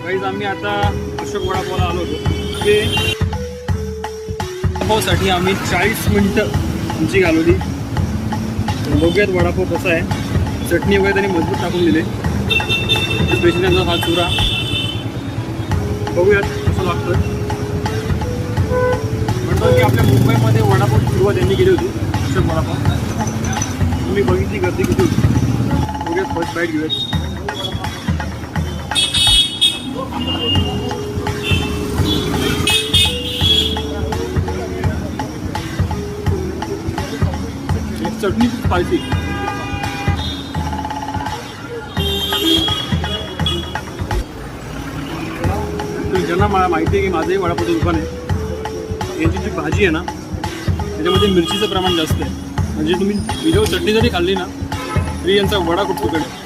Guys आम्ही आता अशोक वडापावला आलो होतो. ते वडापावसाठी आम्ही 40 मिनटं आमची घालवली. बघूयात वडापाव कसा आहे. चटणी वगैरे त्यांनी मजबूत टाकून दिले. स्पेशली त्यांचा हा चुरा बघूयात कसं लागतं. म्हणतो की आपल्या मुंबईमध्ये वडापाव सुरुवात यांनी केली होती. अशोक वडापाव तुम्ही बघितली गर्दी किती होती. बघूयात फर्स्ट बाईट घेऊयात. चटणी खूप स्पायसी. ज्यांना मला माहिती आहे की माझंही वडापावचं दुकान आहे, यांची जी भाजी आहे ना त्याच्यामध्ये मिरचीचं प्रमाण जास्त आहे. म्हणजे तुम्ही विदाऊट चटणी जरी खाल्ली ना तरी यांचा वडा खूप सुकट आहे.